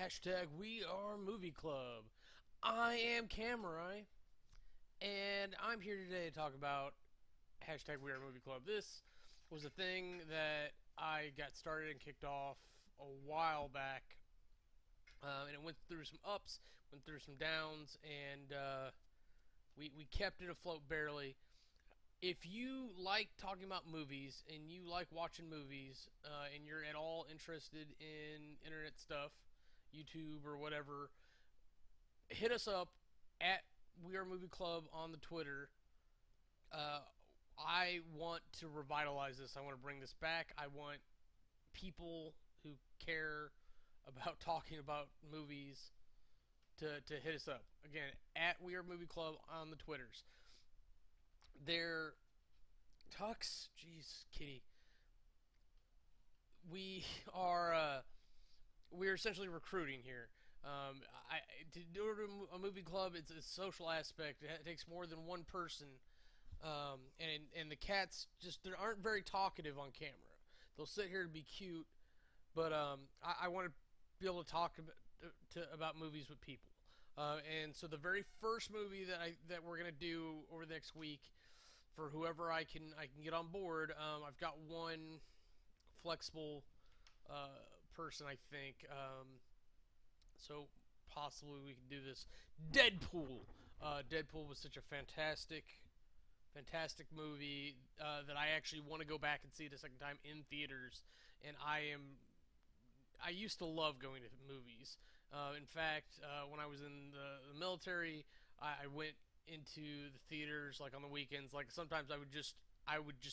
Hashtag We Are Movie Club. I am Cameron, and I'm here today to talk about hashtag We Are Movie Club. This was a thing that I got started and kicked off a while back, and it went through some ups, went through some downs, and we kept it afloat barely. If you like talking about movies and you like watching movies, and you're at all interested in internet stuff, YouTube or whatever, hit us up at We Are Movie Club on the Twitter. Uh, I want to revitalize this. I want to bring this back. I want people who care about talking about movies to hit us up. Again, at We Are Movie Club on the Twitters. They're Tux, jeez, kitty. We are we're essentially recruiting here. To do a movie club, it's a social aspect. It takes more than one person, and the cats just they aren't very talkative on camera. They'll sit here and be cute, but I want to be able to talk about movies with people. And so the very first movie that we're gonna do over the next week, for whoever I can get on board, I've got one flexible person, I think. So possibly we can do this. Deadpool. Deadpool was such a fantastic movie that I actually want to go back and see it a second time in theaters. And I used to love going to movies. In fact, when I was in the military, I went into the theaters like on the weekends. Like sometimes I would just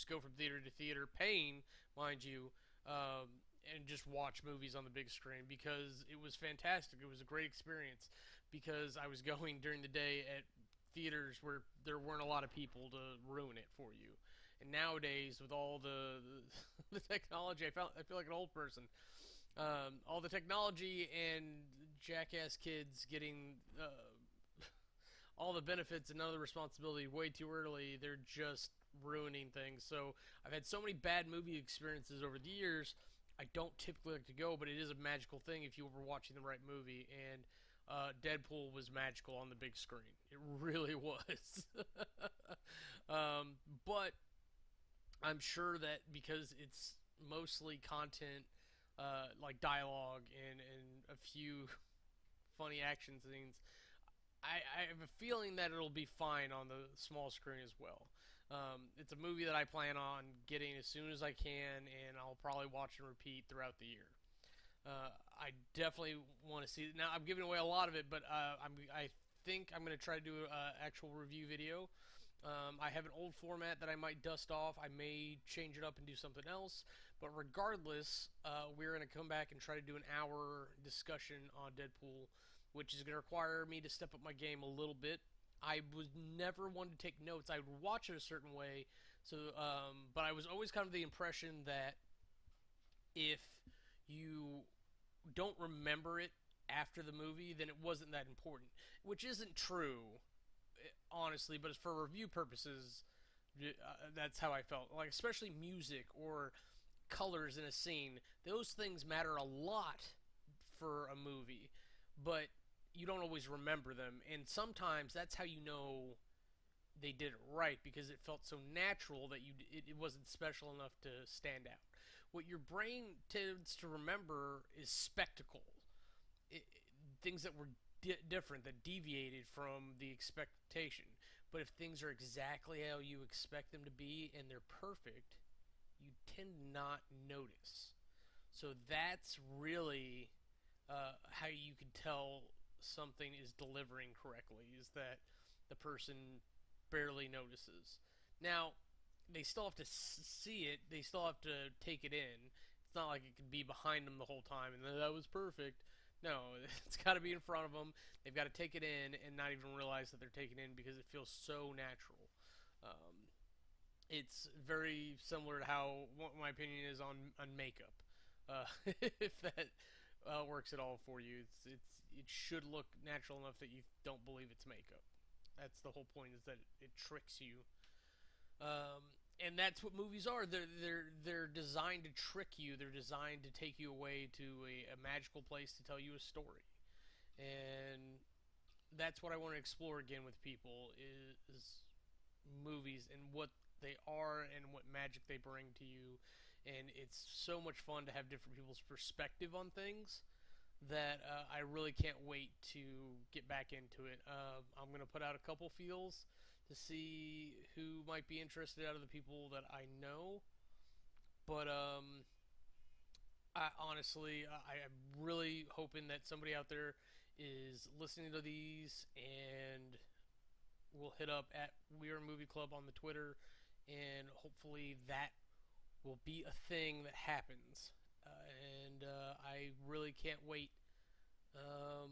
go from theater to theater, paying, mind you, and just watch movies on the big screen because it was fantastic. It was a great experience because I was going during the day at theaters where there weren't a lot of people to ruin it for you. And nowadays, with all the technology, I feel like an old person. All the technology and jackass kids getting all the benefits and none of the responsibility way too early. They're just ruining things. So I've had so many bad movie experiences over the years. I don't typically like to go, but it is a magical thing if you were watching the right movie. And Deadpool was magical on the big screen. It really was. But I'm sure that because it's mostly content, like dialogue and a few funny action scenes, I have a feeling that it'll be fine on the small screen as well. It's a movie that I plan on getting as soon as I can, and I'll probably watch and repeat throughout the year. I definitely want to see it. Now, I'm giving away a lot of it, but I think I'm going to try to do an actual review video. I have an old format that I might dust off. I may change it up and do something else. But regardless, we're going to come back and try to do an hour discussion on Deadpool, which is going to require me to step up my game a little bit. I was never one to take notes. I would watch it a certain way, but I was always kind of the impression that if you don't remember it after the movie, then it wasn't that important, which isn't true, honestly. But for review purposes, that's how I felt. Like especially music or colors in a scene, those things matter a lot for a movie, but you don't always remember them, and sometimes that's how you know they did it right because it felt so natural that it wasn't special enough to stand out. What your brain tends to remember is spectacle, things that were different, that deviated from the expectation. But if things are exactly how you expect them to be and they're perfect, you tend to not notice. So that's really how you can tell something is delivering correctly, is that the person barely notices. Now, they still have to see it, they still have to take it in. It's not like it could be behind them the whole time and that was perfect. No, it's got to be in front of them. They've got to take it in and not even realize that they're taking it in because it feels so natural. Um, it's very similar to how what my opinion is on makeup. If that works at all for you, it should look natural enough that you don't believe it's makeup. That's the whole point, is that it tricks you. And that's what movies are. They're designed to trick you. They're designed to take you away to a magical place to tell you a story. And that's what I want to explore again with people is movies and what they are and what magic they bring to you. And it's so much fun to have different people's perspective on things that I really can't wait to get back into it. I'm going to put out a couple feels to see who might be interested out of the people that I know. But I honestly, I'm really hoping that somebody out there is listening to these and will hit up at We Are Movie Club on the Twitter, and hopefully that will be a thing that happens. And I really can't wait um,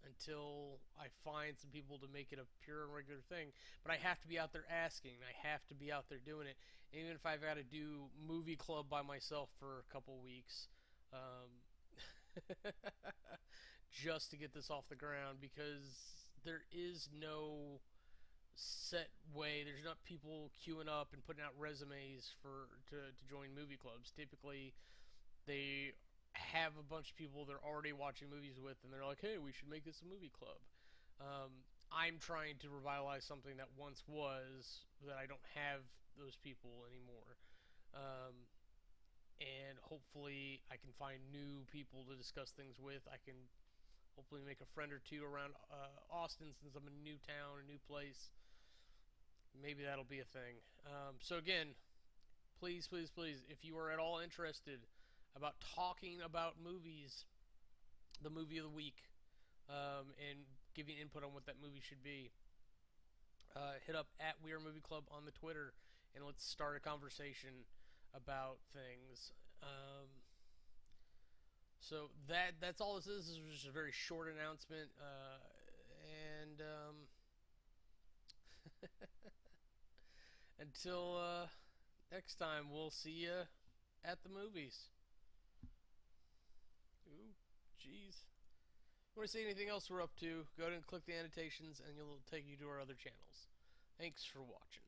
until I find some people to make it a pure and regular thing. But I have to be out there asking. I have to be out there doing it. And even if I've got to do movie club by myself for a couple weeks, um, just to get this off the ground, because there is no set way. There's not people queuing up and putting out resumes to join movie clubs. Typically, they have a bunch of people they're already watching movies with, and they're like, "Hey, we should make this a movie club." I'm trying to revitalize something that once was that I don't have those people anymore, and hopefully I can find new people to discuss things with. I can hopefully make a friend or two around Austin since I'm in a new town, a new place. Maybe that'll be a thing. So again, please, please, please, if you are at all interested about talking about movies, the movie of the week, and giving input on what that movie should be, hit up at We Are Movie Club on the Twitter, and let's start a conversation about things. So that's all this is. This was just a very short announcement, and until next time, we'll see you at the movies. Ooh, jeez. Want to see anything else we're up to? Go ahead and click the annotations, and it'll take you to our other channels. Thanks for watching.